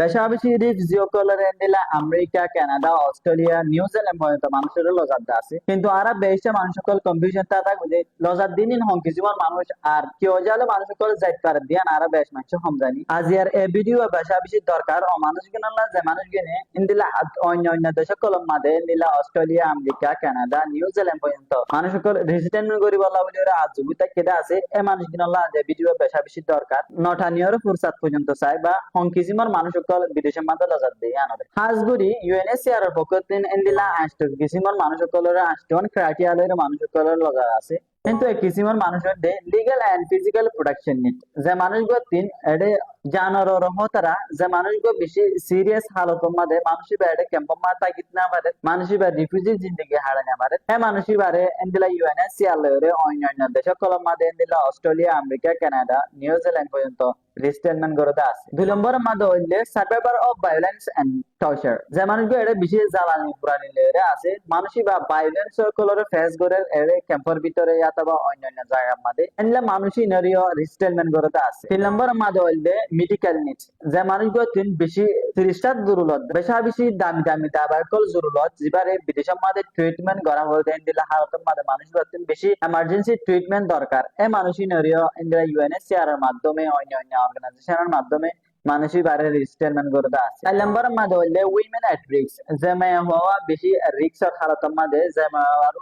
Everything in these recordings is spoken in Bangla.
বেশাবেশি রিফিউজিসকলের এন্ডিলা আমেরিকা, কানাডা, অস্ট্রেলিয়া, নিউজিল্যান্ড পর্যন্ত মানুষের লজার আছে। কিন্তু আরা বেশে মানুষ সকল কনফিউশন তা থাকবে যে লজার দিনই হন কিছুমান মানুষ আর কেউ জালে মানুষ সকল যাইতে পারে দিয়ান আরা বেশ মানুষ হম জানি। আজিয়ার এ ভিডিও বেশাবেশি দরকার ও মানুষ গেনাল্লা যে মানুষ গেনে ইন্দিলা অন্য অন্য দেশ সকল মাদে ইন্দিলা অস্ট্রেলিয়া, আমেরিকা, কানাডা, নিউজিল্যান্ড পর্যন্ত মানুষ সকল রেসিডেন্ট করি বলা বলে ওরা আজ জুবিতা কেটে আছে। এ মানুষ গেনাল্লা যে ভিডিও বেশাবেশি দরকার নটানিয়র ফুরসাত পর্যন্ত চাই বা হংকিজিমার মানুষ সকল বিদেশের মাঝে লজার দিয়ে আনবে হাজগুড়ি ইউএনএসসিআর এর পক্ষ থেকে ইন্দিলা আষ্টক কিসিমার মানুষ সকলের আষ্টন ক্রাইটেরিয়ালের মানুষ সকলের লজার আছে। কিন্তু এই কিসিমার মানুষের legal and physical protection need যে মানুষগুলো তিন এডে জানোয়ার হতারা যে মানুষগুলো বেশি সিরিয়াস হালতের মাঝে মানুষই বাইরে ক্যাম্পের মাঝে থাকিত না পারে মানুষই বা রিফিউজি জিন্দগি হারে না পারে হ্যাঁ মানুষই বারে ইন্দিলা ইউএনএসসিআর এর অন্যান্য দেশ সকলের মাঝে ইন্দিলা অস্ট্রেলিয়া, আমেরিকা, কানাডা, নিউজিল্যান্ড পর্যন্ত রিস্টেটমেন্ট করতে আছে। 2 নম্বরের মাঝে হইলে survivor of violence and torture যে মানুষগুলো এটা বিশেষ জ্বালানি পুরানি লেয়ারে আছে মানুষই বা ভায়োলেন্স সকলের ফেস করে এর ক্যাম্পের ভিতরে অথবা অন্যান্য জায়গার মাঝে এনলে মানুষই নরিও রিস্টেটমেন্ট করতে আছে। 3 নম্বরের মাঝে হইলে মেডিকেল নিডস যে মানুষগুলো তিন বেশি 30টা জরুরত বেশি দামি দামি দাবাকল জরুরত যেবারে বিদেশের মাঝে ট্রিটমেন্ট করা হতে ইন্দিলা হালতের মাঝে মানুষগুলো তিন বেশি এমার্জেন্সি ট্রিটমেন্ট দরকার এ মানুষই নরিও ইন্দিলা ইউএনএসসিআর এর মাধ্যমে অন্যান্য অর্গানাইজেশনের মাধ্যমে মানুষই বাইরে রিস্টেটমেন্ট করতে আছে। 4 নম্বরের মাঝে হইলে উইমেন এট রিস্ক যে মেয়ে হওয়া বেশি রিস্কের হালতের মাঝে যে মেয়ের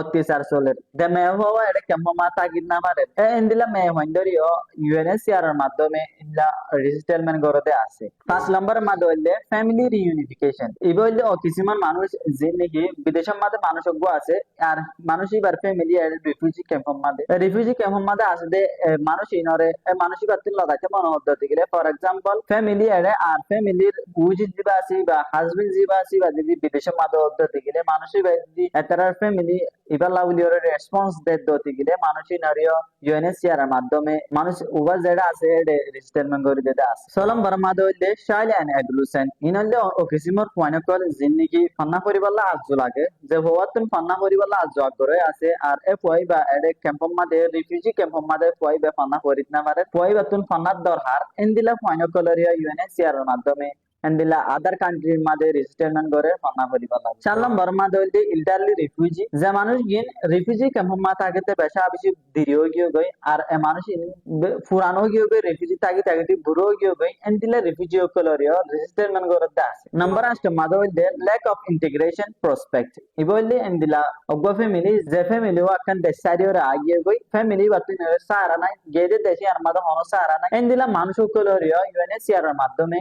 অত্যাচার চলে যে মেয়ে হওয়া এটা কেমন মা তাগিদ না পারে ইন্দিলা মেয়ে হইন্দরিও ইউএনএসসিআর এর মাধ্যমে ইন্দিলা রিস্টেটমেন্ট করতে আছে। 5 নম্বরের মাঝে হইলে ফ্যামিলি রিইউনিফিকেশন এই বললে কিছুমান মানুষ যে নাকি বিদেশের মাঝে মানুষজ্ঞ আছে আর মানুষই বার ফ্যামিলি আর রিফিউজি ক্যাম্পের মাঝে আছে যে মানুষ ইনরে মানুষই বাতিল লাগাইতে মনে হতে গেলে ফর এক্সাম্পল ফ্যামিলি এর আর ফ্যামিলির উজিত জিবা আছে বা হাজবেন্ড জিবা আছে বা যদি বিদেশের মাঝে হতে গেলে মানুষই যদি এটার ফ্যামিলি এবার লাউলিওর রেসপন্স দিতে গেলে মানুষই নারিও ইউএনএসসিআর এর মাধ্যমে মানুষ উভয় যেটা আছে রিস্টেটমেন্ট করে দিতে আছে। 6 নম্বরের মাঝে হইলে চাইল্ড এন্ড অ্যাডোলেসেন্ট ইনলে অকিসিমর পয়েন্টকল জিন্দিগি ফান্না পরিবারলা আজু লাগে যে হওয়াতন ফান্না পরিবারলা আজু করে আছে আর এ পয় বা এডে ক্যাম্পের মাঝে রিফিউজি ক্যাম্পের মাঝে পয় বা ফান্না করিত না পারে পয় বাতুন ফান্নার দরকার ইনদিলা পয়েন্টকলরিয়া ইউএনএসসিআর এর মাধ্যমে এন্ডিলা আদার কান্ট্রির মাঝে রিস্টেটমেন্ট করে ফান্না পরিবার লাগে। 4 নম্বর মাঝে হইলে ইল্ডারলি রিফিউজি যে মানুষ গিন রিফিউজি ক্যাম্পের মাঝে থাকতে বেশা বেশি দেরিও গিয়ে গই আর এ মানুষ পুরানো গিয়ে গই রিফিউজি থাকি বুড়ো গিয়ে গই এন্ডিলা রিফিউজি কলরিও রিস্টেটমেন্ট করতে আছে। নাম্বার 8 মাঝে হইলে ল্যাক অফ ইন্টিগ্রেশন প্রসপেক্ট ইবইলে এন্ডিলা অগো ফ্যামিলি যে ফ্যামিলি ওয়াকান দেশারিও আগিয়ে গই ফ্যামিলি বাতিন সারা নাই গেদে দেশি আর মাঝে হনো সারা নাই এন্ডিলা মানুষ কলরিও ইউএনএসসিআর এর মাধ্যমে